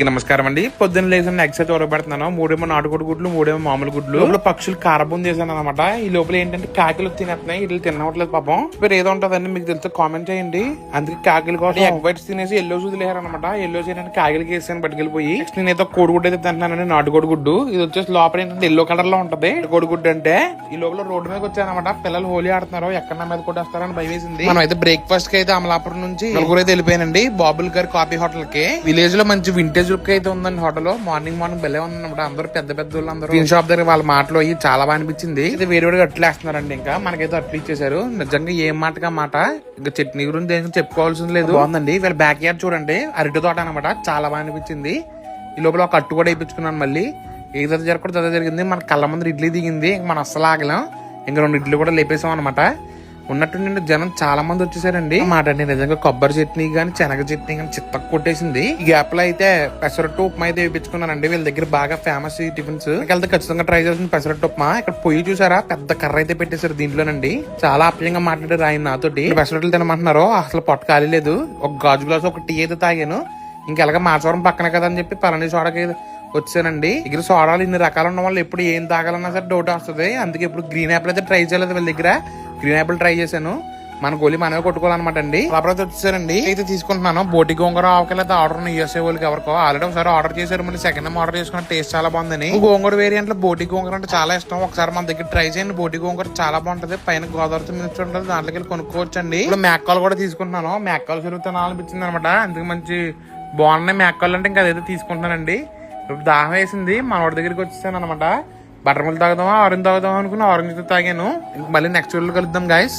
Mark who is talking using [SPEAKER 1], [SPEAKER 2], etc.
[SPEAKER 1] నమస్కారం అండి. పొద్దున్న లేసిన ఎగ్స్ అయితే ఉడకబెడుతున్నాను. మూడేమో నాటుకోడి గుడ్లు, మూడేమో మామూలు గుడ్లు. లోపల పక్షులు కారబొంది చేశాను అనమాట. ఈ లోపల ఏంటంటే కాకిలు తినేస్తున్నాయి, ఇట్లా తినవట్లేదు పాపం. మీరు ఏదో ఉంటుందండి మీకు తెలిస్తే కామెంట్ చేయండి. అందుకే కాకిల కోసం ఎగ్ వైట్స్ తినేసి ఎల్లో వదిలేశారు అనమాట. ఎల్లో చేయడానికి కాకిలకి వేసాను పట్టుకెళ్ళిపోయి. నెక్స్ట్ నేనైతే కోడిగుడ్డు అయితే తింటున్నానండి, నాటుకోడి గుడ్డు. ఇది వచ్చేసి లోపల ఏంటంటే ఎల్లో కలర్ లో ఉంటది కోడిగుడ్డు అంటే. ఈ లోపల రోడ్డు మీద వచ్చానమాట. పిల్లలు హోలీ ఆడుతున్నారు, ఎక్కడ మీద కూడా వస్తారని భయం వేసింది. మనం అయితే బ్రేక్ఫాస్ట్ కి అయితే అమలాపురం నుంచి నలుగురు అయితే వెళ్ళిపోయానండి బాబుల్ గారి కాఫీ హోటల్ కి. విలేజ్ లో మంచి వింటేజ్ లుక్ అయితే ఉందండి హోటల్. మార్నింగ్ భలే ఉందన్నమాట. అందరూ పెద్ద పెద్ద వాళ్ళు అందరూ టీన్ షాప్ దగ్గర వాళ్ళ మాటలు అయ్యి చాలా బాగా అనిపించింది. ఇది వేడి వేడిగా అట్లు వేస్తున్నారండి. ఇంకా మనకైతే అట్లు ఇచ్చేసారు. నిజంగా ఏం మాటగా మాట. ఇంకా చట్నీ గురించి దేనికి చెప్పుకోవాల్సింది లేదు. బాగుందండి. వీళ్ళ బ్యాక్ యార్డ్ చూడండి, అరటి తోట అనమాట. చాలా బాగా అనిపించింది. ఈ లోపల ఒక అట్టు కూడా వేయించుకున్నాను. మళ్ళీ ఏదైతే జరగకూడదు అదే జరిగింది. మన కళ్ళ ముందు ఇడ్లీ దిగింది. మనం అస్సలు ఆగలేం. ఇంకా 2 ఇడ్లీ కూడా లేపేసాం అనమాట. ఉన్నట్టుండి జనం చాలా మంది వచ్చేసారండి. మాట అండి నిజంగా కొబ్బరి చట్నీ గానీ శనగ చట్నీ గానీ చిత్త కొట్టేసింది. ఈ గ్యాప్ లో అయితే పెసరట్టు ఉప్మా అయితే వేయించుకున్నానండి. వీళ్ళ దగ్గర బాగా ఫేమస్ ఈ టిఫిన్స్. వెళ్తే ఖచ్చితంగా ట్రై చేసిన పెసరట్టు ఉప్మా. ఇక్కడ పొయ్యి చూసారా, పెద్ద కర్ర అయితే పెట్టేశారు దీంట్లోనండి. చాలా ఆప్యాయంగా మాట్లాడారు ఆయన నాతోటి. పెసరట్లు తినమంటున్నారు, అసలు పొట్ట ఖాళీ లేదు. ఒక గాజు గ్లాస్ ఒక టీ అయితే తాగాను. ఇంకెలాగా మాచవరం పక్కన కదా అని చెప్పి పళని సోడకి వచ్చానండి. ఇక్కడ సోడాలు ఇన్ని రకాలు ఉన్న వాళ్ళు ఎప్పుడు ఏం తాగాలన్నా సరే డౌట్ వస్తుంది. అందుకే ఇప్పుడు గ్రీన్ యాపిల్ అయితే ట్రై చేయలేదు. వీళ్ళ దగ్గర గ్రీన్ యాపిల్ ట్రై చేశాను. మన గోళీ మనమే కొట్టుకోవాలన్నమాట అండి. అప్పుడైతే వచ్చేసారండి. అయితే తీసుకుంటున్నాను బోటి గోంగూర ఆవకాయ అయితే ఆర్డర్ యూఎస్ఏ వాళ్ళకి ఎవరికో ఆల్రెడీ ఒకసారి ఆర్డర్ చేశారు. మళ్ళీ సెకండ్ టైం ఆర్డర్ చేసుకున్న టేస్ట్ చాలా బాగుందని. గోంగూర వేరియంట్ లో బోటి గోంగూర అంటే చాలా ఇష్టం. ఒకసారి మన దగ్గర ట్రై చేయండి. బోటి గోంగూర చాలా బాగుంటది. పైన గోదావరితో మిర్చి ఉంటుంది, దాంట్లోకి వెళ్ళి కొనుక్కోవచ్చు అండి. ఇప్పుడు మేకాలు కూడా తీసుకుంటున్నాను. మేకాలు తినాలనిపించింది అనమాట. అందుకు మంచి బాగున్నాయి మేకాలు అంటే ఇంకా అదైతే తీసుకుంటున్నానండి. ఇప్పుడు దాహం వేసింది, మనవాడి దగ్గరికి వచ్చేసాను అనమాట. బటర్ మిల్క్ తాగుదామా ఆరెంజ్ తాగుదామా అనుకున్నా, ఆరెంజ్ తాగాను. మళ్ళీ నెక్స్ట్ వీడియోలో కలుద్దాం గైస్.